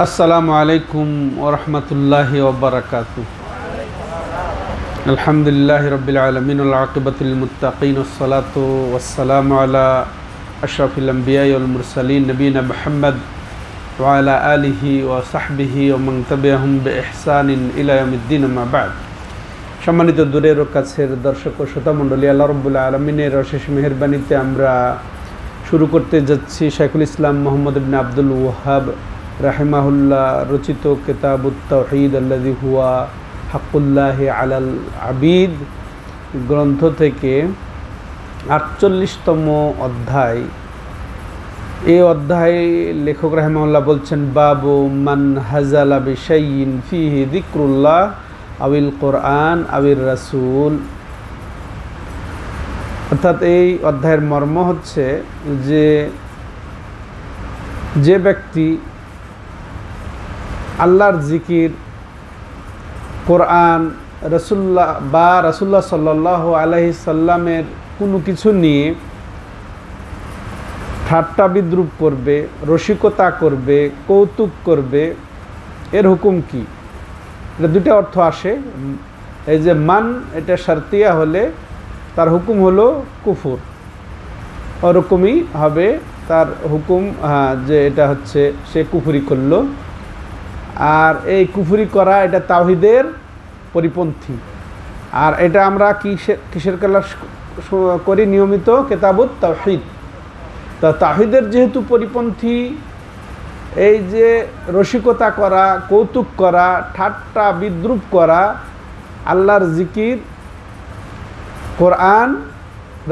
আসসালামু আলাইকুম ওয়া রাহমাতুল্লাহি ওয়া বারাকাতুহু। আলহামদুলিল্লাহি রাব্বিল আলামিন ওয়াল আকিবাতুল লিল মুত্তাকিন ওয়াসসালাতু ওয়াসসালামু আলা আশরাফিল আমবিয়া ওয়াল মুরসালিন নবিয়িনা মুহাম্মদ ওয়া আলা আলিহি ওয়া সাহবিহি ওয়া মান তাবিআহুম বিইহসানিন ইলা ইয়াউমিদ্দিন, আম্মা বা'দ। সম্মানিত দূরের ও কাছের দর্শক ও শ্রোতা মণ্ডলী, আল্লাহ রাব্বুল আলামিনের অশেষ মেহেরবানিতে আমরা শুরু করতে যাচ্ছি শাইখুল ইসলাম মুহাম্মদ ইবনে আব্দুল ওয়াহাব রাহিমাহুল্লাহ রচিত কিতাবুত তাওহীদ আল্লাযী হুয়া হাক্কুল্লাহি আলাল আবিদ গ্রন্থ থেকে ৪৮তম অধ্যায়। এই অধ্যায় লেখক রাহিমাহুল্লাহ বলছেন, বাবু মান হাজালা বিশাইইন ফিহি যিকরুল্লাহ আবিল কোরআন আবির রাসূল। অর্থাৎ এই অধ্যায়ের মর্ম হচ্ছে যে ব্যক্তি আল্লাহর জিকির, কোরআন, রাসূলুল্লাহ সাল্লাল্লাহু আলাইহি সাল্লামের কোনো কিছু নিয়ে ঠাট্টা বিদ্রূপ করবে, রসিকতা করবে, কৌতুক করবে, এর হুকুম কি? এটা দুটো অর্থ আসে। এই যে মান, এটা শারতিয়া হলে তার হুকুম হলো কুফর, ওরকমই হবে তার হুকুম, যে এটা হচ্ছে সে কুফরি করলো। আর এই কুফরি করা এটা তাওহীদের পরিপন্থী। আর এটা আমরা কিসের ক্লাস করি নিয়মিত? কিতাবুত তাওহীদ। তা তাওহীদের যেহেতু পরিপন্থী, এই যে রসিকতা করা, কৌতুক করা, ঠাট্টা বিদ্রূপ করা, আল্লাহর জিকির, কোরআন,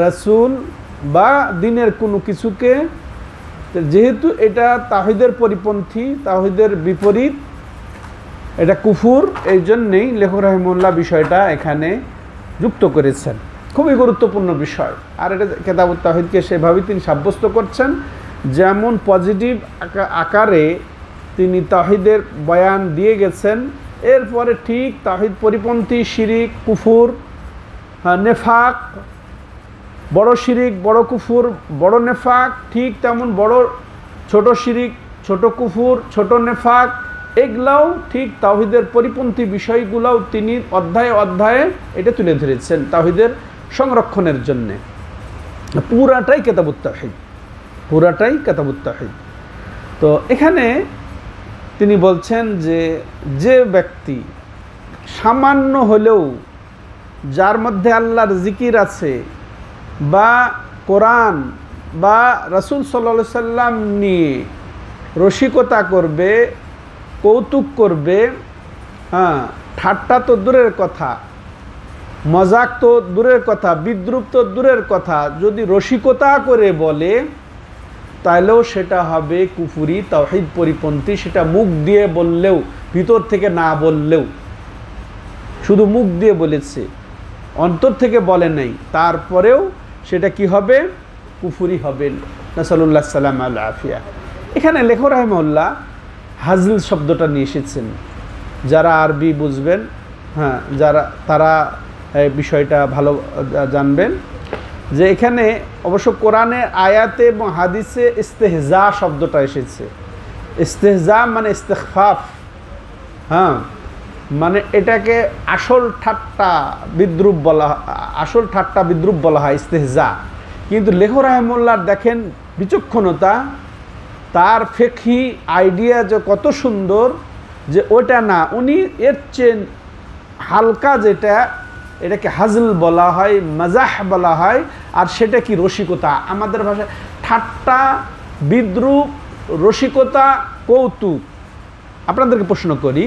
রাসূল বা দিনের কোনো কিছুকে, যেহেতু এটা তাওহীদের পরিপন্থী, তাওহীদের বিপরীত, এটা কুফর, এই জন্যেই লেখক রাহিমাহুল্লাহ বিষয়টা এখানে যুক্ত করেছেন। খুবই গুরুত্বপূর্ণ বিষয়। আর এটা কিতাবুত তাওহীদকে সেভাবেই তিনি সাব্যস্ত করছেন, যেমন পজিটিভ আকারে তিনি তাওহীদের বয়ান দিয়ে গেছেন, এরপরে ঠিক তাওহীদ পরিপন্থী শিরিক, কুফর, নেফাক, বড় শিরিক, বড় কুফর, বড় নেফাক, ঠিক তেমন বড় ছোট শিরিক, ছোট কুফর, ছোট নেফাক, এগুলাও ঠিক তাওহীদের পরিপন্থী বিষয়গুলোও তিনি অধ্যায়ে অধ্যায়ে এটা তুলে ধরেছেন তাওহীদের সংরক্ষণের জন্যে। পুরাটাই কিতাবুত তাওহীদ, পুরাটাই কিতাবুত তাওহীদ। তো এখানে তিনি বলছেন যে ব্যক্তি সামান্য হলেও, যার মধ্যে আল্লাহর জিকির আছে বা কোরআন বা রাসূল সাল্লাল্লাহু আলাইহি সাল্লাম নিয়ে রসিকতা করবে, কৌতুক করবে, ঠাট্টা তো দূরের কথা, মজাক তো দূরের কথা, বিদ্রূপ তো দূরের কথা, যদি রসিকতা করে বলে তাহলেও সেটা হবে কুফরি, তাওহীদ পরিপন্থী। সেটা মুখ দিয়ে বললেও, ভিতর থেকে না বললেও, শুধু মুখ দিয়ে বলেছে, অন্তর থেকে বলে নাই, তারপরেও সেটা কি হবে? কুফরি হবে। নাসালুল্লাহ সালাম আল আফিয়া। এখানে লেখক রাহিমাহুল্লাহ হাজল শব্দটা নিয়ে এসেছেন। যারা আরবি বুঝবেন, তারা বিষয়টা ভালো জানবেন যে এখানে অবশ্য কোরআনের আয়াতে এবং হাদিসে ইস্তেহজা শব্দটা এসেছে। ইস্তেহজা মানে ইস্তেখফাফ, মানে এটাকে আসল ঠাট্টা বিদ্রূপ বলা হয় ইস্তেহজা। কিন্তু লেখক রাহিমাহুল্লাহর দেখেন বিচক্ষণতা, তার ফিকহি আইডিয়া যে কত সুন্দর, যে ওটা না, উনি এর চেয়ে হালকা যেটা, এটাকে হাজল বলা হয়, মাজাহ বলা হয়। আর সেটা কি? রসিকতা। আমাদের ভাষায় ঠাট্টা, বিদ্রূপ, রসিকতা, কৌতুক। আপনাদেরকে প্রশ্ন করি,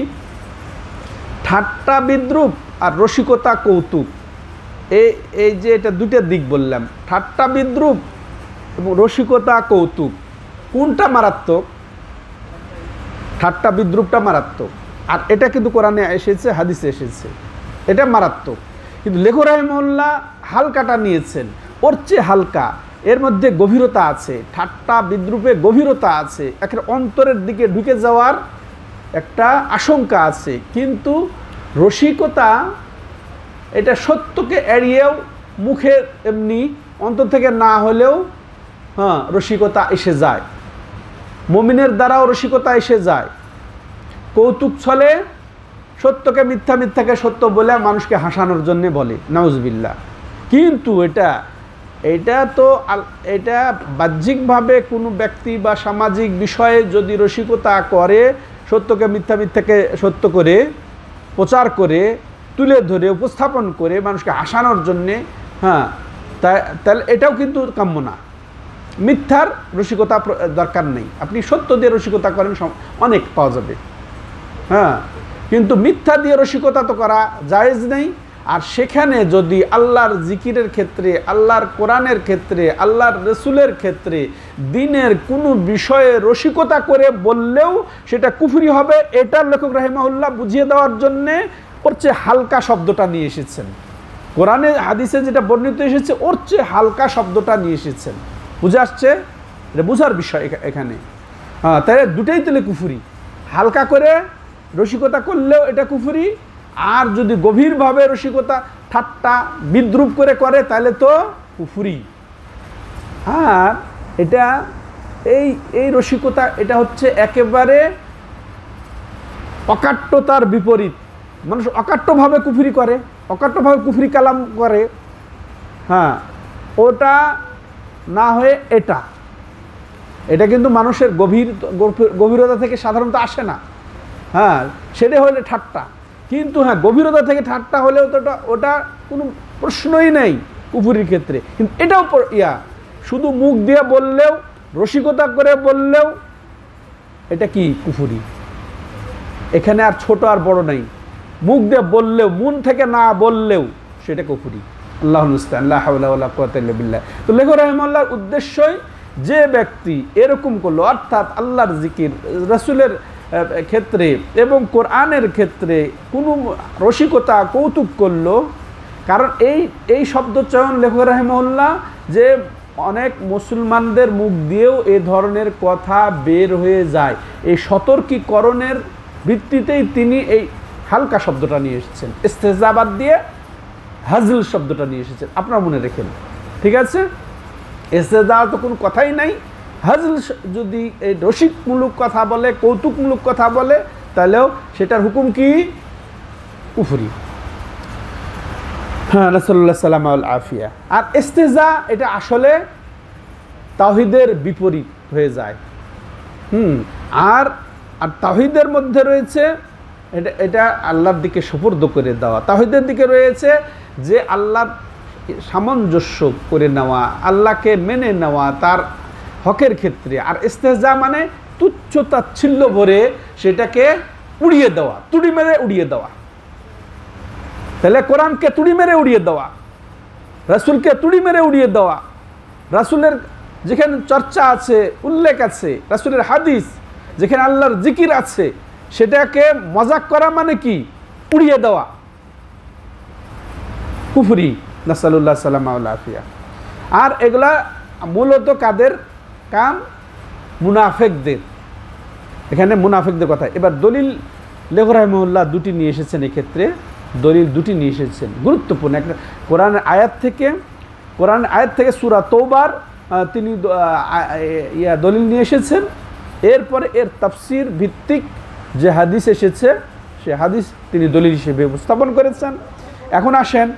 ঠাট্টা বিদ্রূপ আর রসিকতা কৌতুক, এই যে এটা দুটো দিক বললাম, ঠাট্টা বিদ্রূপ এবং রসিকতা কৌতুক, কোনটা মারাত্মক? ঠাট্টা বিদ্রূপটা মারাত্মক। আর এটা কিন্তু কোরআনে এসেছে, হাদিসে এসেছে, এটা মারাত্মক। কিন্তু লেখক রাহিমাহুল্লাহ হালকাটা নিয়েছেন, ওর চেয়ে হালকা, এর মধ্যে গভীরতা আছে, ঠাট্টা বিদ্রূপে গভীরতা আছে, একের অন্তরের দিকে ঢুকে যাওয়ার একটা আশঙ্কা আছে। কিন্তু রসিকতা, এটা সত্যকে এড়িয়েও, মুখে এমনি, অন্তর থেকে না হলেও রসিকতা এসে যায়। মুমিনের দ্বারাও রসিকতা এসে যায়, কৌতুক ছলে সত্যকে মিথ্যা, মিথ্যাকে সত্য বলে মানুষকে হাসানোর জন্যে বলে, নাউজুবিল্লাহ। কিন্তু এটা বাহ্যিকভাবে কোনো ব্যক্তি বা সামাজিক বিষয়ে যদি রসিকতা করে, সত্যকে মিথ্যা, মিথ্যাকে সত্য করে প্রচার করে তুলে ধরে উপস্থাপন করে মানুষকে হাসানোর জন্যে, হ্যাঁ, তাহলে এটাও কিন্তু কাম্য না। মিথ্যার রসিকতা দরকার নেই, আপনি সত্য দিয়ে রসিকতা করেন, অনেক পাওয়া যাবে, হ্যাঁ। কিন্তু মিথ্যা দিয়ে রসিকতা তো করা জায়েজ নেই। আর সেখানে যদি আল্লাহর জিকিরের ক্ষেত্রে, আল্লাহর কোরআনের ক্ষেত্রে, আল্লাহর রসুলের ক্ষেত্রে দ্বীনের কোনো বিষয়ে রসিকতা করে বললেও সেটা কুফরি হবে, এটার লেখক রাহিমাহুল্লাহ বুঝিয়ে দেওয়ার জন্যে ওর চেয়ে হালকা শব্দটা নিয়ে এসেছেন। কোরআনে হাদিসে যেটা বর্ণিত এসেছে ওর চেয়ে হালকা শব্দটা নিয়ে এসেছেন। বুঝে আসছে? এটা বুঝার বিষয় এখানে, হ্যাঁ। তাই দুটাই তাহলে কুফরি, হালকা করে রসিকতা করলেও এটা কুফরি, আর যদি গভীরভাবে রসিকতা ঠাট্টা বিদ্রুপ করে তাহলে তো কুফরি। আর এটা এই রসিকতা এটা হচ্ছে একেবারে অকাট্যতার বিপরীত। মানুষ অকাট্যভাবে কুফরি করে, অকাট্যভাবে কুফরি কালাম করে, হ্যাঁ, ওটা না হয়ে এটা কিন্তু মানুষের গভীরতা থেকে সাধারণত আসে না, হ্যাঁ, সেটা হলে ঠাট্টা। কিন্তু হ্যাঁ, গভীরতা থেকে ঠাট্টা হলেও তো ওটা কোনো প্রশ্নই নেই কুফরির ক্ষেত্রে। কিন্তু এটাও শুধু মুখ দিয়ে বললেও, রসিকতা করে বললেও এটা কি কুফরি। এখানে আর ছোট আর বড় নাই, মুখ দিয়ে বললেও, মন থেকে না বললেও সেটা কুফরি। আল্লাহুল মুস্তাআন, লা হাওলা ওয়ালা কুওয়াতা ইল্লা বিল্লাহ। তো লেখক রাহিমাহুল্লাহর উদ্দেশ্যই যে ব্যক্তি এরকম করলো, অর্থাৎ আল্লাহর জিকির, রাসূলের ক্ষেত্রে এবং কোরআনের ক্ষেত্রে কোনো রসিকতা কৌতুক করলো, কারণ এই শব্দ চয়ন লেখক রাহিমাহুল্লাহ যে অনেক মুসলমানদের মুখ দিয়েও এ ধরনের কথা বের হয়ে যায়, এই সতর্কীকরণের ভিত্তিতেই তিনি এই হালকা শব্দটা নিয়ে এসেছেন, ইস্তেজাবাদ দিয়ে হাজল শব্দটা নিয়ে এসেছেন। আপনারা মনে রেখেন, ঠিক আছে? ইস্তেজা তো কোনো কথাই নাই। হাজল যদি এই রসিকমূলক কথা বলে, কৌতুকমূলক কথা বলে, তাহলেও সেটার হুকুম কি? কুফরি। হ্যাঁ, রাসূলুল্লাহ সাল্লাল্লাহু আলাইহি আফিয়া। আর ইস্তেজা এটা আসলে তাওহীদের বিপরীত হয়ে যায়। আর তাওহীদের মধ্যে রয়েছে এটা আল্লাহর দিকে সুপুর্দ করে দেওয়া। তাওহীদের দিকে রয়েছে যে আল্লাহর সামঞ্জস্য করে নেওয়া, আল্লাহকে মেনে নেওয়া তার হকের ক্ষেত্রে। আর ইস্তেহজা মানে তুচ্ছ তাচ্ছিল্য ভরে সেটাকে উড়িয়ে দেওয়া, তুড়ি মেরে উড়িয়ে দেওয়া। তাহলে কোরআনকে তুড়ি মেরে উড়িয়ে দেওয়া, রাসূলকে তুড়ি মেরে উড়িয়ে দেওয়া, রাসূলের যেখানে চর্চা আছে, উল্লেখ আছে, রাসূলের হাদিস যেখানে আল্লাহর জিকির আছে, সেটাকে মজাক করা মানে কি? উড়িয়ে দেওয়া, কুফরি। নাসালুল্লাহ সাল্লামা আফিয়া। আর এগুলা মূলত কাদের কাম? মুনাফেকদের। এখানে মুনাফেকদের কথা। এবার দলিল লেখক রাহিমাহুল্লাহ দুটি নিয়ে এসেছেন, এক্ষেত্রে দলিল দুটি নিয়ে এসেছেন, গুরুত্বপূর্ণ। একটা কোরআনের আয়াত থেকে সূরা তওবার তিনি দলিল নিয়ে এসেছেন। এরপরে এর তাফসীর ভিত্তিক যে হাদিস এসেছে, সে হাদিস তিনি দলিল হিসেবে উপস্থাপন করেছেন। এখন আসেন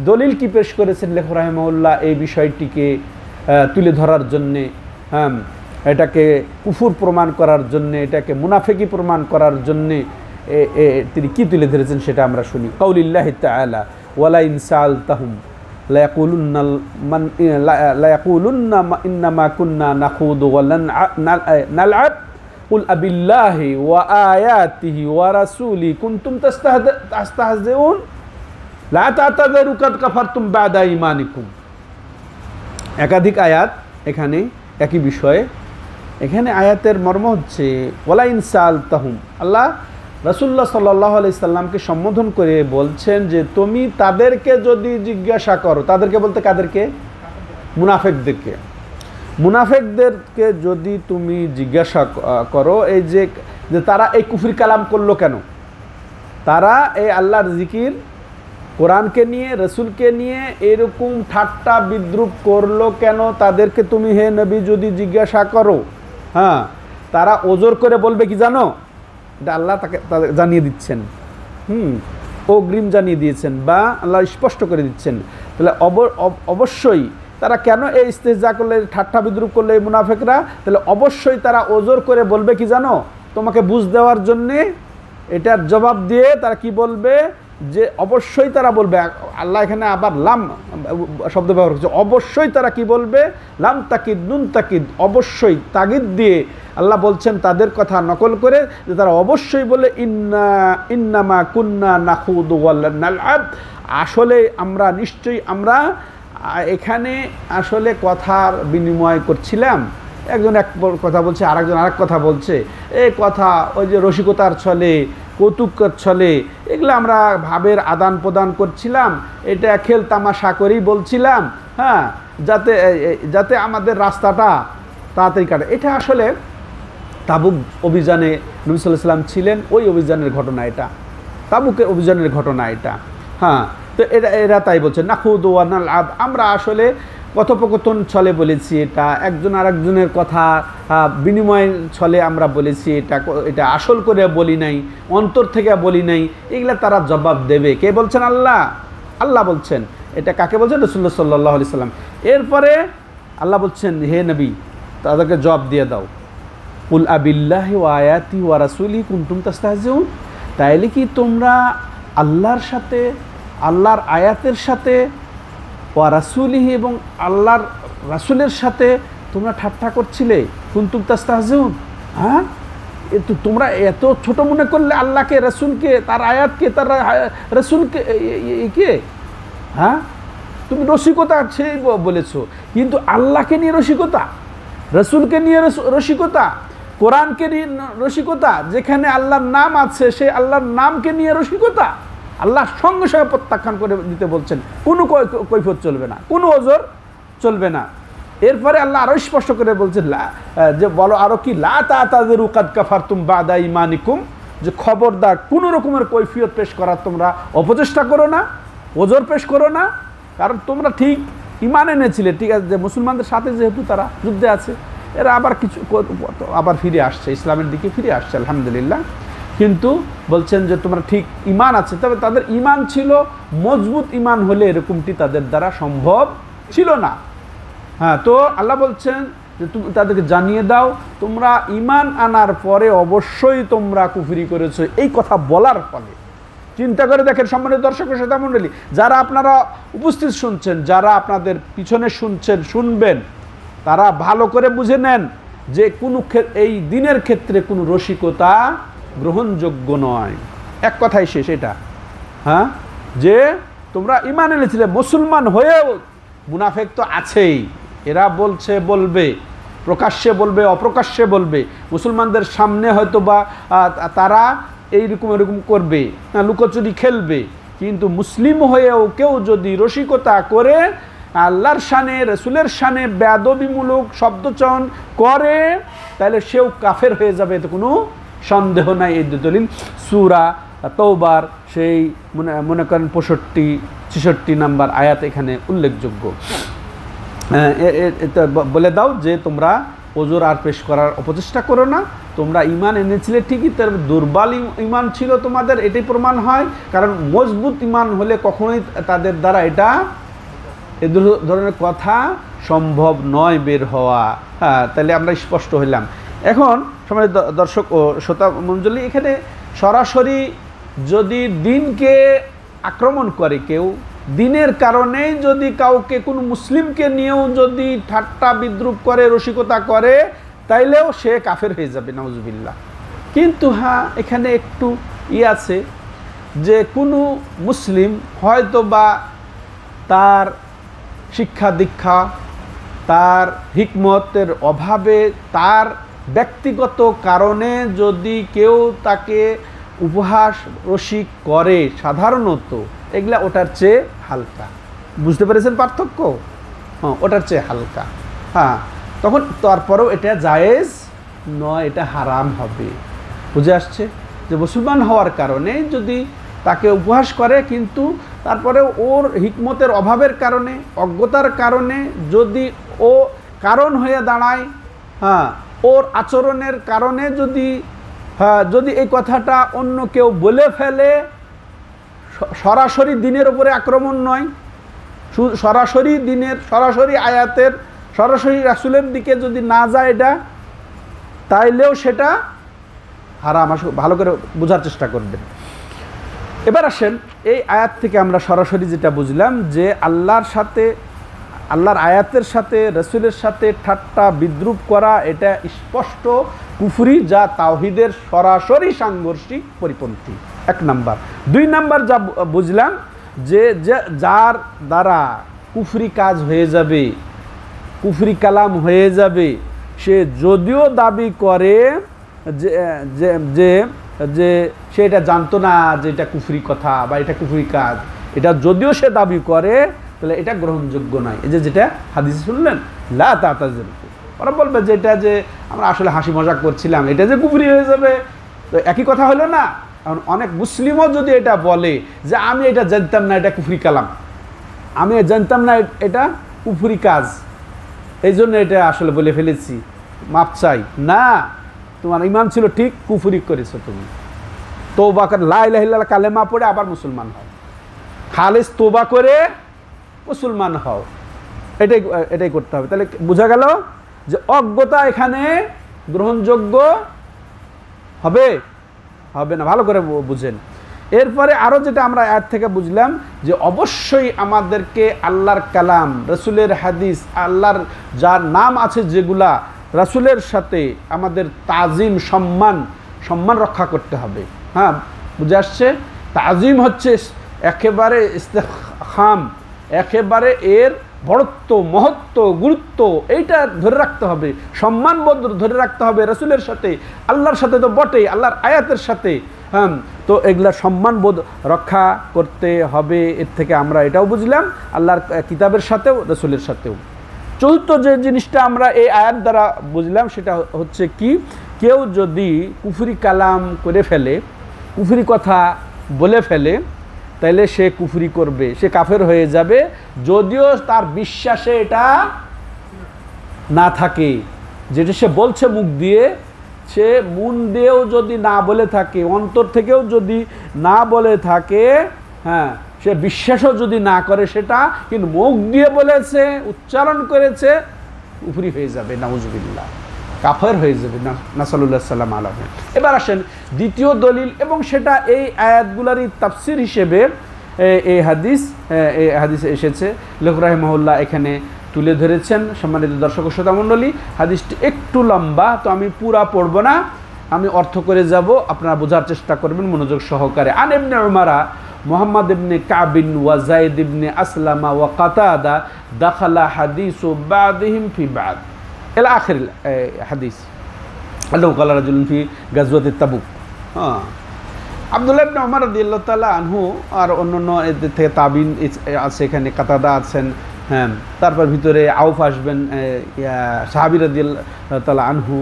দলিল কি পেশ করেছেন লেখক রাহিমাহুল্লাহ এই বিষয়টিকে তুলে ধরার জন্যে, এটাকে কুফুর প্রমাণ করার জন্যে, এটাকে মুনাফিকি প্রমাণ করার জন্যে তিনি কি তুলে ধরেছেন সেটা আমরা শুনি। কাউলিল্লাহি তাআলা ওয়ালা ইন সাআলতাহুম লা ইয়াকুলুন্না ইন্নামা কুন্না নাখুদু ওয়া নালআব কুল আবিল্লাহি ওয়া আয়াতিহি ওয়া রাসূলি কুনতুম তাস্তাহজিউন লা তা'তাযিরু কাদ কাফারতুম বা'দা ঈমানিকুম। একাধিক আয়াত এখানে একই বিষয়ে। এখানে আয়াতের মর্ম হচ্ছে ওয়ালা ইন সাআলতাহুম, আল্লাহ রাসূলুল্লাহ সাল্লাল্লাহু আলাইহি সাল্লামকে সম্বোধন করে বলছেন যে তুমি তাদেরকে যদি জিজ্ঞাসা করো, তাদেরকে বলতে কাদেরকে? মুনাফিকদেরকে। মুনাফিকদেরকে যদি তুমি জিজ্ঞাসা করো এই যে তারা এই কুফরি কালাম করলো কেন, তারা এই আল্লাহর জিকির, কোরআনকে নিয়ে, রসুলকে নিয়ে এরকম ঠাট্টা বিদ্রুপ করলো কেন, তাদেরকে তুমি হে নবী যদি জিজ্ঞাসা করো, হ্যাঁ, তারা ওজোর করে বলবে কি জানো? এটা আল্লাহ তাকে জানিয়ে দিচ্ছেন, অগ্রিম জানিয়ে দিয়েছেন বা আল্লাহ স্পষ্ট করে দিচ্ছেন। তাহলে অবশ্যই তারা কেন এই ইস্তেহজা করলে, ঠাট্টা বিদ্রুপ করলে এই মুনাফিকরা, তাহলে অবশ্যই তারা ওজোর করে বলবে কি জানো, তোমাকে বুঝ দেওয়ার জন্যে এটার জবাব দিয়ে তারা কি বলবে, যে অবশ্যই তারা বলবে, আল্লাহ এখানে আবার লাম শব্দ ব্যবহার করছে, অবশ্যই তারা কি বলবে, লাম তাকিদ নুন তাকিদ, অবশ্যই তাগিদ দিয়ে আল্লাহ বলছেন তাদের কথা নকল করে, যে তারা অবশ্যই বলে ইন্নামা কুন্না নাখুদু ওয়া নালআব, আসলে আমরা নিশ্চয়ই আমরা এখানে আসলে কথার বিনিময় করছিলাম। একজন এক কথা বলছে, আরেকজন আরেক কথা বলছে, এই কথা ওই যে রসিকতার ছলে, কৌতুকের ছলে, এগুলো আমরা ভাবের আদান প্রদান করছিলাম, এটা খেল তামাশা করেই বলছিলাম, হ্যাঁ, যাতে যাতে আমাদের রাস্তাটা তাড়াতাড়ি কাটে। এটা আসলে তাবুক অভিযানে নবী সাল্লাল্লাহু আলাইহি ওয়াসাল্লাম ছিলেন, ওই অভিযানের ঘটনা এটা, তাবুকের অভিযানের ঘটনা এটা। হ্যাঁ, তো এরা তাই বলছে নাখুদু ওয়া নালআব, আমরা আসলে কথোপকথন ছলে বলেছি, এটা একজন আরেকজনের কথা বিনিময় ছলে আমরা বলেছি, এটা আসল করে বলি নাই, অন্তর থেকে বলি নাই, এগুলা তারা জবাব দেবে। কে বলছেন? আল্লাহ। আল্লাহ বলছেন। এটা কাকে বলছেন? রাসূলুল্লাহ সাল্লাল্লাহু আলাইহি সাল্লাম। এরপরে আল্লাহ বলছেন, হে নবী, তাদেরকে জবাব দিয়ে দাও, কুল আবিল্লাহি ওয়া আয়াতি ওয়া রাসূলিহি কুনতুম তাস্তাহজিউন, তাইলে কি তোমরা আল্লাহর সাথে, আল্লাহর আয়াতের সাথে, ওয়া রাসূলিহি এবং আল্লাহর রাসূলের সাথে তোমরা ঠাট্টা করছিলে, কুনতুম তাস্তাহজিউন, হ্যাঁ, তোমরা এত ছোট মনে করলে আল্লাহকে, রাসূলকে, তার আয়াতকে, তার রাসূলকে, কে, হ্যাঁ, তুমি রসিকতা সেই বলেছো, কিন্তু আল্লাহকে নিয়ে রসিকতা, রাসূলকে নিয়ে রসিকতা, কোরআনকে নিয়ে রসিকতা, যেখানে আল্লাহর নাম আছে সেই আল্লাহর নামকে নিয়ে রসিকতা, আল্লাহ সঙ্গে সঙ্গে প্রত্যাখ্যান করে দিতে বলছেন, কোনো কৈফিয়ত চলবে না, কোনো ওজর চলবে না। এরপরে আল্লাহ আরও স্পষ্ট করে বলছেন, যে বলো আরও কি, লা তা'তাযিরু কাদ কাফারতুম বা'দা ঈমানিকুম, যে খবরদার কোনো রকমের কৈফিয়ত পেশ করার তোমরা অপচেষ্টা করো না, ওজর পেশ করো না, কারণ তোমরা ঠিক ঈমান এনেছিলে, ঠিক আছে, যে মুসলমানদের সাথে যেহেতু তারা যুদ্ধে আছে, এরা আবার কিছু আবার ফিরে আসছে, ইসলামের দিকে ফিরে আসছে আলহামদুলিল্লাহ, কিন্তু বলছেন যে তোমরা ঠিক ঈমান আছে, তবে তাদের ঈমান ছিল মজবুত ঈমান হলে এরকমটি তাদের দ্বারা সম্ভব ছিল না। হ্যাঁ, তো আল্লাহ বলছেন যে তুমি তাদেরকে জানিয়ে দাও, তোমরা ঈমান আনার পরে অবশ্যই তোমরা কুফরি করেছো। এই কথা বলার ফলে চিন্তা করে দেখেন সম্মানিত দর্শক ও শ্রোতা মণ্ডলী, যারা আপনারা উপস্থিত শুনছেন, যারা আপনাদের পিছনে শুনছেন, শুনবেন, তারা ভালো করে বুঝে নেন যে কোনো এই দিনের ক্ষেত্রে কোনো রসিকতা গ্রহণযোগ্য নয়। এক কথাই শেষ এটা, হ্যাঁ, যে তোমরা ঈমান এনেছিলে, মুসলমান হয়েও মুনাফিক তো আছেই, এরা বলছে, বলবে, প্রকাশ্যে বলবে, অপ্রকাশ্যে বলবে, মুসলমানদের সামনে হয়তো বা তারা এইরকম এরকম করবে, লুকোচুরি খেলবে, কিন্তু মুসলিম হয়েও কেউ যদি রসিকতা করে আল্লাহর শানে, রাসূলের শানে বেয়াদবিমূলক শব্দচয়ন করে, তাহলে সেও কাফের হয়ে যাবে, এতে কোনো সন্দেহ নাই। এই দলিল সূরা তাওবার সেই মনে করেন 65-66 নাম্বার আয়াত এখানে উল্লেখযোগ্য। বলে দাও যে তোমরা ওজর আর পেশ করার অপচেষ্টা করো না, তোমরা ঈমান এনেছিলে ঠিকই, তার দুর্বল ঈমান ছিল তোমাদের, এটাই প্রমাণ হয়, কারণ মজবুত ঈমান হলে কখনোই তাদের দ্বারা এটা এ ধরনের কথা সম্ভব নয় বের হওয়া। হ্যাঁ, তাহলে আমরা স্পষ্ট হইলাম। এখন সময় দর্শক ও শ্রোতা মণ্ডলী, এখানে সরাসরি যদি দিনকে আক্রমণ করে কেউ, দিনের কারণেই যদি কাউকে, কোনো মুসলিমকে নিয়েও যদি ঠাট্টা বিদ্রুপ করে, রসিকতা করে, তাইলেও সে কাফের হয়ে যাবে, নাউজুবিল্লাহ। কিন্তু হ্যাঁ, এখানে একটু আছে যে কোনো মুসলিম হয়তো বা তার শিক্ষা দীক্ষা, তার হিকমতের অভাবে, তার ব্যক্তিগত কারণে যদি কেউ তাকে উপহাস রসিক করে, সাধারণত এগুলা ওটার চেয়ে হালকা। বুঝতে পেরেছেন পার্থক্য? হ্যাঁ, ওটার চেয়ে হালকা। হ্যাঁ, তখন তারপরেও এটা জায়েজ নয়, এটা হারাম হবে। বুঝে আসছে যে মুসলমান হওয়ার কারণে যদি তাকে উপহাস করে, কিন্তু তারপরে ওর হিকমতের অভাবের কারণে, অজ্ঞতার কারণে যদি ও কারণ হয়ে দাঁড়ায়, হ্যাঁ, ওর আচরণের কারণে যদি হ্যাঁ, যদি এই কথাটা অন্য কেউ বলে ফেলে, সরাসরি দিনের উপরে আক্রমণ নয়, সরাসরি দিনের, সরাসরি আয়াতের, সরাসরি রাসূলের দিকে যদি না যায় এটা, তাইলেও সেটা হারাম। ভালো করে বোঝার চেষ্টা করবেন। এবার আসেন, এই আয়াত থেকে আমরা সরাসরি যেটা বুঝলাম যে আল্লাহর সাথে, আল্লাহর আয়াতের সাথে, রাসূলের সাথে ঠাট্টা বিদ্রুপ করা এটা স্পষ্ট কুফরি, যা তাওহীদের সরাসরি সাংঘর্ষিক পরিপন্থী, 1 নাম্বার। 2 নাম্বার যা বুঝলাম যে যার দ্বারা কুফরি কাজ হয়ে যাবে, কুফরি কালাম হয়ে যাবে, সে যদিও দাবি করে যে যে যে যে সে এটা জানতো না যে এটা কুফরি কথা বা এটা কুফরি কাজ, এটা যদিও সে দাবি করে, তাহলে এটা গ্রহণযোগ্য নয়। এই যেটা হাদিসে শুনলেন, লা তাতাজিল, ওরা বলবে যে এটা যে আমরা আসলে হাসি মজাক করছিলাম, এটা যে কুফরি হয়ে যাবে, তো একই কথা হলো না। এখন অনেক মুসলিমও যদি এটা বলে যে আমি এটা জানতাম না এটা কুফরি কালাম, আমি জানতাম না এটা কুফরি কাজ, এই জন্য এটা আসলে বলে ফেলেছি, মাপ চাই, না, তোমার ইমান ছিল ঠিক, কুফরি করেছো তুমি। তওবা করে লা ইলাহা ইল্লাল্লাহ কালেমা পড়ে আবার মুসলমান হও, খালিস তওবা করে মুসলমান হও, এটাই করতে হবে। তাহলে বোঝা গেল যে অজ্ঞতা এখানে গ্রহণযোগ্য হবে হবে না, ভালো করে বুঝেন। এরপরে আরও যেটা আমরা আয়াত থেকে বুঝলাম যে অবশ্যই আমাদেরকে আল্লাহর কালাম, রাসূলের হাদিস, আল্লাহর যার নাম আছে যেগুলা, রাসূলের সাথে আমাদের তাজিম, সম্মান রক্ষা করতে হবে। হ্যাঁ, বুঝে আসছে? তাজিম হচ্ছে একেবারে ইস্তেখাম, একেবারে এর বড়ত্ব, মহত্ব, গুরুত্ব এইটা ধরে রাখতে হবে, সম্মানবোধ ধরে রাখতে হবে রাসূলের সাথে, আল্লাহর সাথে তো বটেই, আল্লাহর আয়াতের সাথে। হ্যাঁ, তো এগুলা সম্মানবোধ রক্ষা করতে হবে। এর থেকে আমরা এটাও বুঝলাম আল্লাহর কিতাবের সাথেও, রাসূলের সাথেও। চতুর্থ যে জিনিসটা আমরা এই আয়াত দ্বারা বুঝলাম সেটা হচ্ছে কি, কেউ যদি কুফরি কালাম করে ফেলে, কুফরি কথা বলে ফেলে, তাইলে সে কুফরি করবে, সে কাফের হয়ে যাবে, যদিও তার বিশ্বাসে এটা না থাকে। যেটা সে বলছে মুখ দিয়ে, সে মন দিয়েও যদি না বলে থাকে, অন্তর থেকেও যদি না বলে থাকে, হ্যাঁ, সে বিশ্বাসও যদি না করে সেটা, কিন্তু মুখ দিয়ে বলেছে, উচ্চারণ করেছে, কুফরি হয়ে যাবে, নাউজুবিল্লাহ, কাফের হয়ে যাবে, নাসাল্লাল্লাহু সাল্লাম আলাইহি। এবার আসেন দ্বিতীয় দলিল, এবং সেটা এই আয়াতগুলারই তাফসির হিসেবে এই হাদিস এসেছে, লেখক রাহিমাহুল্লাহ এখানে তুলে ধরেছেন। সম্মানিত দর্শক ও শ্রোতা মণ্ডলী, হাদিসটি একটু লম্বা, তো আমি পুরা পড়ব না, আমি অর্থ করে যাব, আপনারা বোঝার চেষ্টা করবেন মনোযোগ সহকারে। আন ইবনে উমারা মুহাম্মদ ইবনে কাবিন ওয়া যায়েদ ইবনে আসলামা ওয়া কাতাদা দাখালা হাদিসু বাদিহিম ফি বাদ ইলা আখির হাদিস, আল্লাহু ক্বালা রাজুলুন ফি গাজওয়াতি তাবুক। হ্যাঁ, আব্দুল্লাহ ইবনে উমর রাদিয়াল্লাহু তাআলা আনহু আর অন্যান্য এদের থেকে তাবিন আছে, এখানে কাতাদা আছেন, হ্যাঁ, তারপর ভিতরে আউফ আসবেন, সাহাবী রাদিয়াল্লাহু তাআলা আনহু।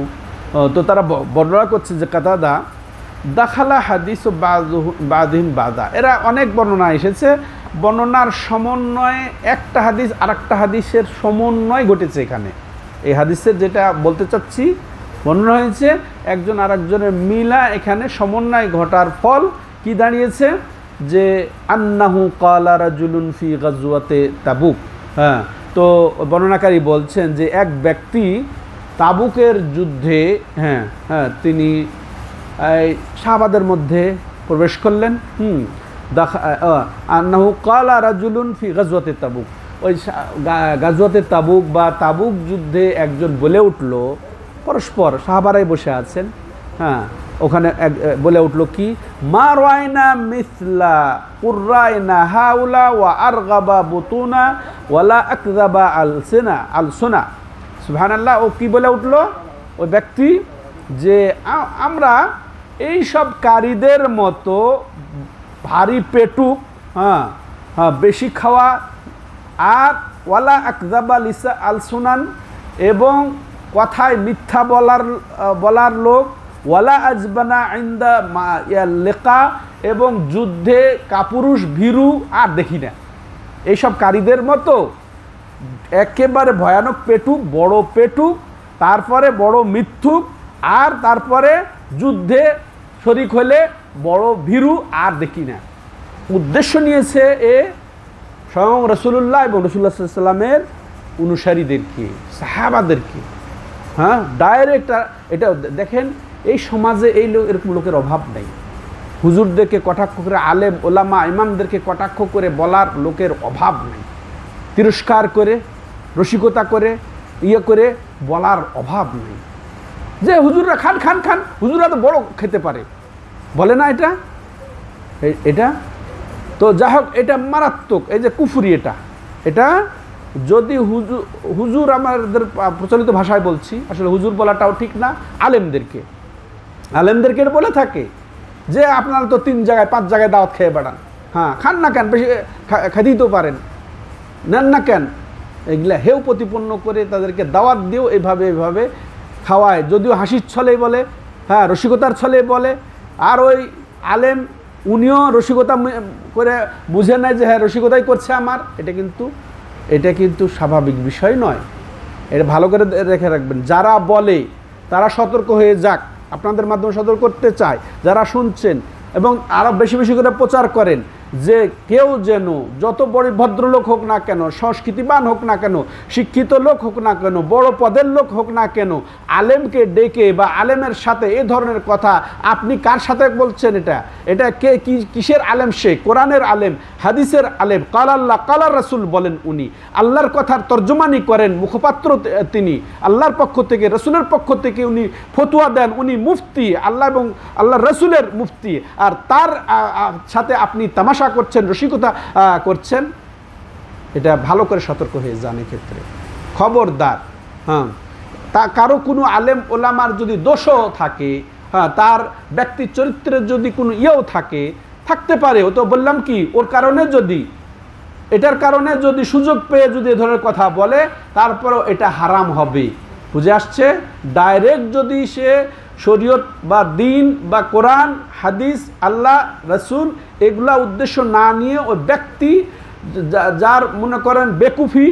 তো তারা বর্ণনা করছে যে কাতাদা দাখালা হাদিসু বাদিহিম বাদা, এরা অনেক বর্ণনা এসেছে, বর্ণনার সমন্বয়ে একটা হাদিস আরেকটা হাদিসের সমন্বয় ঘটেছে এখানে। এই হাদিসের যেটা বলতে চাচ্ছি, বর্ণনা হয়েছে একজন আরেকজনের মিলা, এখানে সমন্বয় ঘটার ফল কি দাঁড়িয়েছে যে আন্নাহু ক্বালা রাজুলুন ফি গাজওয়াতে তাবুক। হ্যাঁ, তো বর্ণনাকারী বলছেন যে এক ব্যক্তি তাবুকের যুদ্ধে, তিনি সাহাবাদের মধ্যে প্রবেশ করলেন। আন্নাহু ক্বালা রাজুলুন ফি গাজওয়াতে তাবুক, ওই গাজওয়াতে তাবুক বা তাবুক যুদ্ধে একজন বলে উঠল, পরস্পর সাহাবারাই বসে আছেন, হ্যাঁ, ওখানে বলে উঠল কি, মা রায়না মিসলা কুররায়না হাউলা ওয়া আরগাবা বুতুনা ওয়ালা আকযাবা আলসুনা। সুবহানাল্লাহ। ও কি বলে উঠল ওই ব্যক্তি, যে আমরা এই সব কারীদের মতো ভারী পেটুক, বেশি খাওয়া, আর ওয়ালা আকযাবা আলসুনান, এবং কথায় মিথ্যা বলার লোক, ওয়ালা আজবানা ইনদা লেকা, এবং যুদ্ধে কাপুরুষ ভীরু আর দেখি না। এইসব কারীদের মতো একেবারে ভয়ানক পেটুক, বড় পেটুক, তারপরে বড় মিথ্যুক, আর তারপরে যুদ্ধে শরিক হলে বড় ভীরু আর দেখি না। উদ্দেশ্য নিয়েছে এ স্বয়ং রাসূলুল্লাহ এবং রাসূলুল্লাহ সাল্লাল্লাহু আলাইহি ওয়াসাল্লামের অনুসারীদেরকে, সাহাবাদেরকে। হ্যাঁ, ডাইরেক্ট। এটা দেখেন, এই সমাজে এরকম লোকের অভাব নেই। হুজুরদেরকে কটাক্ষ করে, আলেম ওলামা ইমামদেরকে কটাক্ষ করে বলার লোকের অভাব নেই। তিরস্কার করে, রসিকতা করে, করে বলার অভাব নেই যে হুজুররা খান খান খান, হুজুররা তো বড় খেতে পারে, বলে না এটা। এটা তো যাই হোক, এটা মারাত্মক। এই যে কুফরি, এটা যদি হুজুর, আমাদের প্রচলিত ভাষায় বলছি, আসলে হুজুর বলাটাও ঠিক না, আলেমদেরকে বলে থাকে যে আপনারা তো 3 জায়গায় 5 জায়গায় দাওয়াত খেয়ে বেড়ান, হ্যাঁ খান না কেন, বেশি খেতেই তো পারেন, নেন না কেন। এগুলা হেউ প্রতিপন্ন করে তাদেরকে দাওয়াত দিয়েও এভাবে খাওয়ায়, যদিও হাসির ছলেই বলে, হ্যাঁ রসিকতার ছলে বলে। আর ওই আলেম উনিও রসিকতা করে বুঝে নেয় যে হ্যাঁ রসিকতাই করছে আমার। এটা কিন্তু স্বাভাবিক বিষয় নয়। এটা ভালো করে রেখে রাখবেন। যারা বলে তারা সতর্ক হয়ে যাক, আপনাদের মাধ্যমে সতর্ক করতে চায়, যারা শুনছেন, এবং আরও বেশি বেশি করে প্রচার করেন যে কেউ যেন, যত বড় ভদ্রলোক হোক না কেন, সংস্কৃতিবান হোক না কেন, শিক্ষিত লোক হোক না কেন, বড় পদের লোক হোক না কেন, আলেমকে ডেকে বা আলেমের সাথে এ ধরনের কথা, আপনি কার সাথে বলছেন? এটা কে, কিসের আলেম? সে কোরআনের আলেম, হাদিসের আলেম, কাল আল্লাহ কাল রাসূল বলেন উনি, আল্লাহর কথার তর্জমানি করেন, মুখপাত্র তিনি, আল্লাহর পক্ষ থেকে, রসুলের পক্ষ থেকে উনি ফতোয়া দেন, উনি মুফতি, আল্লাহ এবং আল্লাহ রসুলের মুফতি। আর তার সাথে আপনি তামাশা করছেন, রসিকতা করছেন। এটা ভালো করে সতর্ক হয়ে যান। এক্ষেত্রে খবরদার। হ্যাঁ, তা কারো কোনো আলেম ওলামার যদি দোষও থাকে, হ্যাঁ তার ব্যক্তি চরিত্রের যদি কোনো থাকতে পারে, ও তো বললাম কি, ওর কারণে যদি, এটার কারণে যদি সুযোগ পেয়ে যদি এ ধরনের কথা বলে, তারপরেও এটা হারাম হবে। বুঝে আসছে? ডাইরেক্ট যদি সে শরীয়ত বা দিন বা কোরআন হাদিস আল্লাহ রসুল এগুলা উদ্দেশ্য না নিয়ে ওই ব্যক্তি যার মনে করেন বেকুফি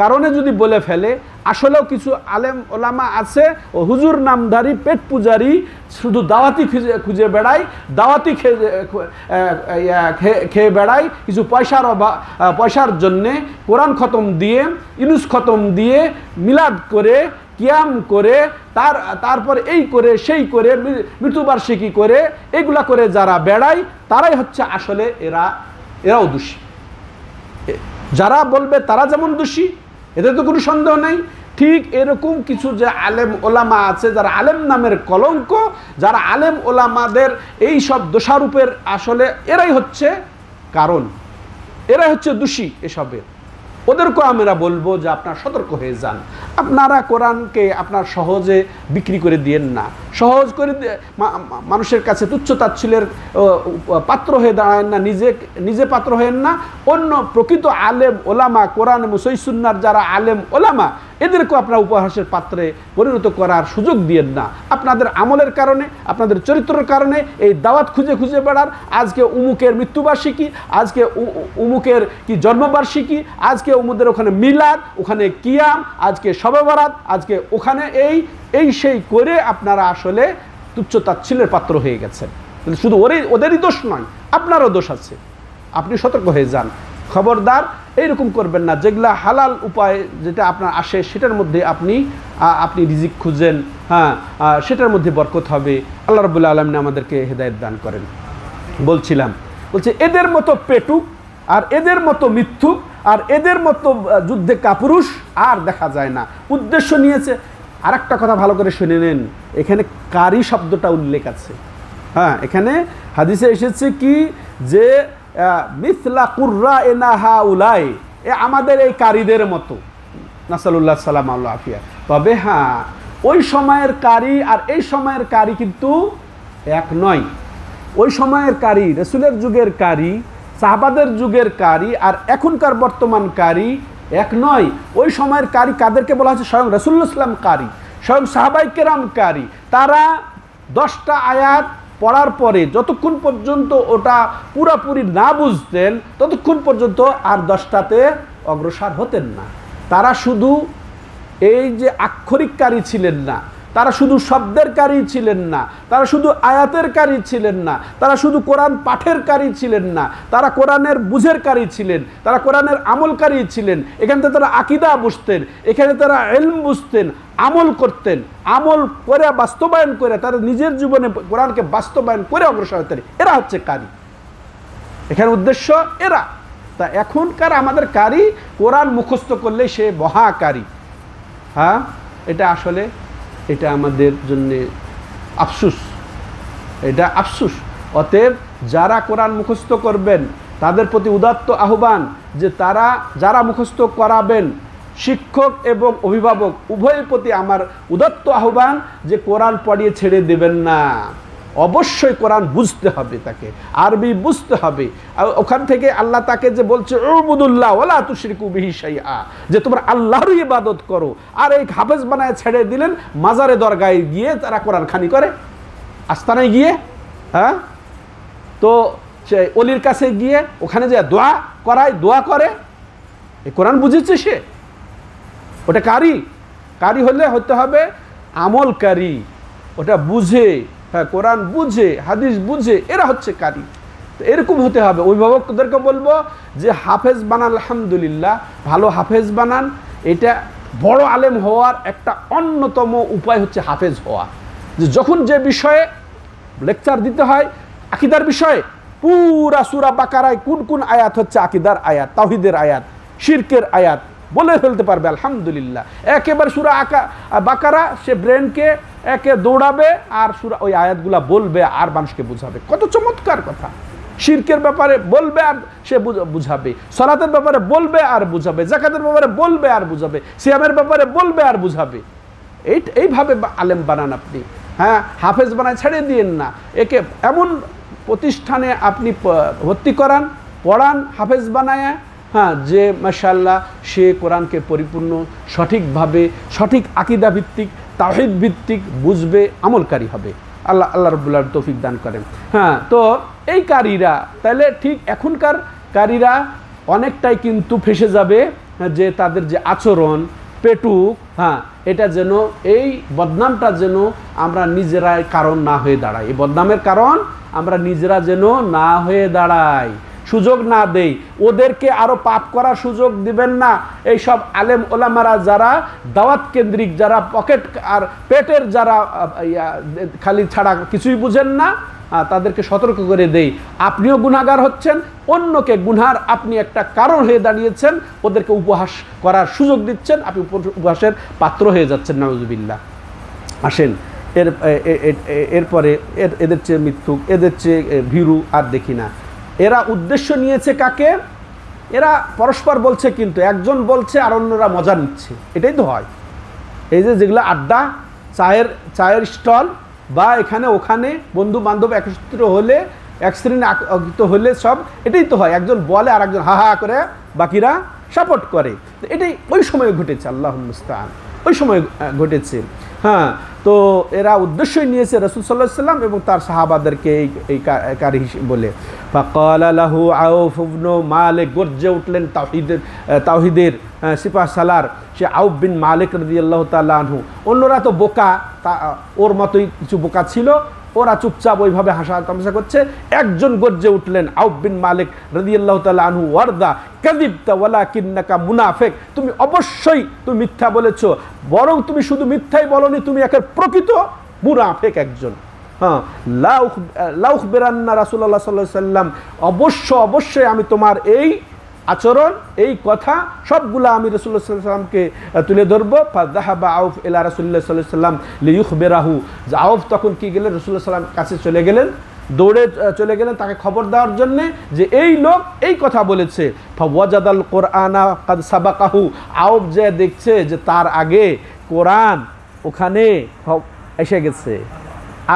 কারণে যদি বলে ফেলে, আসলেও কিছু আলেম ওলামা আছে ও হুজুর নামধারী পেট পূজারি, শুধু দাওয়াতি খুঁজে বেড়ায়, দাওয়াতি খেয়ে বেড়ায়, কিছু পয়সার জন্যে কোরআন খতম দিয়ে, ইনুস খতম দিয়ে, মিলাদ করে, কিয়াম করে, তারপর এই করে সেই করে, মৃত্যুবার্ষিকী করে, এগুলা করে যারা বেড়ায়, তারাই হচ্ছে আসলে এরাও দোষী। যারা বলবে তারা যেমন দোষী, এতে তো কোনো সন্দেহ নেই। ঠিক এরকম কিছু যে আলেম ওলামা আছে, যারা আলেম নামের কলঙ্ক, যারা আলেম ওলামাদের এই সব দোষারোপের আসলে এরাই হচ্ছে কারণ, এরাই হচ্ছে দোষী এসবের। ওদেরকেও আমরা বলবো যে আপনারা সতর্ক হয়ে যান। আপনারা কোরআনকে আপনার সহজে বিক্রি করে দিয়েন না, সহজ করে মানুষের কাছে তুচ্ছতাচ্ছিলের পাত্র হয়ে দাঁড়ায়েন না, নিজে পাত্র হয়েন না। অন্য প্রকৃত আলেম ওলামা, কোরআন এবং সহিহ সুন্নাহর যারা আলেম ওলামা, এদেরকেও আপনারা উপহাসের পাত্রে পরিণত করার সুযোগ দিয়েন না। আপনাদের আমলের কারণে, আপনাদের চরিত্রের কারণে এই দাওয়াত খুঁজে বেড়ার, আজকে উমুকের মৃত্যুবার্ষিকী, আজকে উমুকের কি জন্মবার্ষিকী, আজকে উমুদের ওখানে মিলাদ, ওখানে কিয়াম, আজকে শবে বরাত, আজকে ওখানে এই সেই করে আপনারা আসলে তুচ্ছতাচ্ছিলের পাত্র হয়ে গেছেন। শুধু ওদেরই দোষ নয়, আপনারও দোষ আছে। আপনি সতর্ক হয়ে যান, খবরদার এইরকম করবেন না। যেগুলা হালাল উপায় যেটা আপনার আসে, সেটার মধ্যে আপনি রিজিক খুঁজেন, হ্যাঁ সেটার মধ্যে বরকত হবে। আল্লাহ রাব্বুল আলামিন আমাদেরকে হেদায়েত দান করেন। বলছে এদের মতো পেটুক, আর এদের মতো মিথ্যুক, আর এদের মতো যুদ্ধে কাপুরুষ আর দেখা যায় না। উদ্দেশ্য নিয়েছে। আর একটা কথা ভালো করে শুনে নেন, এখানে কারি শব্দটা উল্লেখ আছে। হ্যাঁ, এখানে হাদিসে এসেছে কি যে মিথলা কুররা এনা হাউলাই, আমাদের এই কারীদের মতো, নাসালুল্লাহ সালাম আল্লাহ আফিয়া। তবে হ্যাঁ, ওই সময়ের কারি আর এই সময়ের কারি কিন্তু এক নয়। ওই সময়ের কারি, রাসূলের যুগের কারি, সাহাবাদের যুগের কারি আর এখনকার বর্তমান কারি এক নয়। ওই সময়ের কারি কাদেরকে বলা হচ্ছে? স্বয়ং রাসূলুল্লাহ সাল্লাল্লাহু আলাইহি ওয়াসাল্লাম কারি, স্বয়ং সাহাবায়ে কেরাম কারি। তারা 10টা আয়াত পড়ার পরে যতক্ষণ পর্যন্ত ওটা পুরোপুরি না বুঝতেন, ততক্ষণ পর্যন্ত আর 10টাতে অগ্রসর হতেন না। তারা শুধু এই যে আক্ষরিককারী ছিলেন না, তারা শুধু শব্দের কারি ছিলেন না, তারা শুধু আয়াতের কারি ছিলেন না, তারা শুধু কোরআন পাঠের কারি ছিলেন না, তারা কোরআনের বুঝের কারি ছিলেন, তারা কোরআনের আমলকারী ছিলেন। এখান থেকে তারা আকিদা বুঝতেন, এখানে তারা ইলম বুঝতেন, আমল করতেন, আমল করে বাস্তবায়ন করে তারা নিজের জীবনে কোরআনকে বাস্তবায়ন করে অগ্রসর হতেন। এরা হচ্ছে কারি, এখানে উদ্দেশ্য এরা। তা এখনকার আমাদের কারি কোরআন মুখস্থ করলে সে মহাকারী। হ্যাঁ, এটা আসলে এটা আমাদের জন্যে আফসুস, এটা আফসুস। অতএব যারা কোরআন মুখস্থ করবেন তাদের প্রতি উদাত্ত আহ্বান যে তারা যারা মুখস্থ করাবেন, শিক্ষক এবং অভিভাবক উভয়ের প্রতি আমার উদাত্ত আহ্বান যে কোরআন পড়িয়ে ছেড়ে দেবেন না, অবশ্যই কোরআন বুঝতে হবে, তাকে আরবি বুঝতে হবে। ওখান থেকে আল্লাহ তাকে যে বলছে উবুদুল্লাহ ওয়ালা তুশরিকু বিহি শাইআ, যে তোমরা আল্লাহরই ইবাদত করো। আর এই হাফেজ বানায় ছেড়ে দিলেন মাজারে দরগায় গিয়ে তারা কোরআন খানি করে, আস্তানায় গিয়ে, হ্যাঁ, তো সে অলির কাছে গিয়ে ওখানে যে দোয়া করায়, দোয়া করে। এই কোরআন বুঝেছে সে? ওটা কারি? কারি হলে হতে হবে আমলকারী, ওটা বুঝে, হ্যাঁ, কোরআন বুঝে, হাদিস বুঝে, এরা হচ্ছে কারি। তো এরকম হতে হবে। অভিভাবকদেরকে বলবো যে হাফেজ বানান, আলহামদুলিল্লাহ, ভালো হাফেজ বানান। এটা বড় আলেম হওয়ার একটা অন্যতম উপায় হচ্ছে হাফেজ হওয়া। যে যখন যে বিষয়ে লেকচার দিতে হয়, আকিদার বিষয়ে, পুরা সূরা বাকারায় কোন কোন আয়াত হচ্ছে আকিদার আয়াত, তাওহীদের আয়াত, শিরকের আয়াত বলে ফেলতে পারবে, আলহামদুলিল্লাহ। একেবারে সূরা বাকারা সে ব্রেনকে একে দৌড়াবে আর সূরা ওই আয়াতগুলা বলবে আর মানুষকে বুঝাবে। কত চমৎকার কথা! শিরকের ব্যাপারে বলবে আর সে বুঝাবে, সালাতের ব্যাপারে বলবে আর বুঝাবে, যাকাতের ব্যাপারে বলবে আর বুঝাবে, সিয়ামের ব্যাপারে বলবে আর বুঝাবে। এইভাবে আলেম বানান আপনি। হ্যাঁ, হাফেজ বানায় ছেড়ে দিয়েন না। একে এমন প্রতিষ্ঠানে আপনি ভর্তি করান, পড়ান হাফেজ বানায়, হ্যাঁ, যে মাশাআল্লাহ সে কোরআনকে পরিপূর্ণ সঠিকভাবে, সঠিক আকিদা ভিত্তিক, তাওহীদ ভিত্তিক বুঝবে, আমলকারী হবে। আল্লাহ রাব্বুল আলামিন তৌফিক দান করেন। হ্যাঁ, তো এই কারীরা তাহলে ঠিক এখনকার কারীরা অনেকটাই কিন্তু ফেসে যাবে, যে তাদের যে আচরণ পেটুক, হ্যাঁ, এটা যেন, এই বদনামটা যেন আমরা নিজেরাই কারণ না হয়ে দাঁড়াই। এই বদনামের কারণ আমরা নিজেরা যেন না হয়ে দাঁড়াই, সুযোগ না দেই, ওদেরকে আরো পাপ করার সুযোগ দিবেন না। এই সব আলেম ওলামারা যারা দাওয়াত কেন্দ্রিক, যারা পকেট আর পেটের যারা খালি ছাড়া কিছুই বুঝেন না, তাদেরকে সতর্ক করে দেই, আপনিও গুনাহগার হচ্ছেন, অন্যকে গুনহার আপনি একটা কারণ হয়ে দাঁড়িয়েছেন, ওদেরকে উপহাস করার সুযোগ দিচ্ছেন, আপনি উপহাসের পাত্র হয়ে যাচ্ছেন, নাউজুবিল্লাহ। আসেন এরপরে এদের চেয়ে মিথ্যুক, এদের চেয়ে ভীরু আর দেখি না। এরা উদ্দেশ্য নিয়েছে কাকে? এরা পরস্পর বলছে, কিন্তু একজন বলছে আর অন্যরা মজা নিচ্ছে। এটাই তো হয়। এই যে যেগুলো আড্ডা, চায়ের স্টল বা এখানে ওখানে বন্ধু বান্ধব একত্রিত হলে, এক শ্রেণী আকৃত হলে সব এটাই তো হয়। একজন বলে আর একজন হা হা করে, বাকিরা সাপোর্ট করে। এটাই ওই সময় ঘটেছে, আল্লাহুল মুস্তাআন, ওই সময় ঘটেছে। হ্যাঁ, তো এরা উদ্দেশ্যই নিয়েছে রাসূল সাল্লাল্লাহু আলাইহি ওয়াসাল্লাম এবং তার সাহাবাদেরকে এই কারি বলে। ফাকালা লাহু আউফ ইবনে মালিক, গর্জে উঠলেন তাওহীদের সিপাহ সালার সে আউফ বিন মালিক রাদিয়াল্লাহু তাআলা আনহু। অন্যরা তো বোকা, ওর মতোই কিছু বোকা ছিল, ওরা চুপচাপ ওইভাবে হাসা তামাশা করছে। একজন গর্জে উঠলেন, আউফ বিন মালিক রাদিয়াল্লাহু তাআলা আনহু, ওয়ারদা কাযিবতা ওয়ালাকিন্নাকা মুনাফিক, তুমি অবশ্যই তুমি মিথ্যা বলেছো, বরং তুমি শুধু মিথ্যাই বলনি, তুমি একের প্রকৃত মুনাফিক একজন। হ্যাঁ, লা উখবিরান্না রাসূলুল্লাহ সাল্লাল্লাহু আলাইহি ওয়াসাল্লাম, অবশ্যই আমি তোমার এই আচরণ, এই কথা সবগুলা আমি রাসূলুল্লাহ সাল্লাল্লাহু আলাইহি ওয়াসাল্লামকে তুলে ধরবো। ফাযাহাবা আউফ ইলা রাসূলিল্লাহ সাল্লাল্লাহু আলাইহি ওয়াসাল্লাম লিইখবিরাহু, আউফ তখন কি গেলেন, রাসূলুল্লাহ সাল্লাল্লাহু আলাইহি ওয়াসাল্লাম কাছে চলে গেলেন, দৌড়ে চলে গেলেন তাকে খবর দেওয়ার জন্য যে এই লোক এই কথা বলেছে। ফাওয়াজাদাল কোরআনা কাদ সাবাকাহু, আউফ যে দেখছে যে তার আগে কোরআন ওখানে এসে গেছে।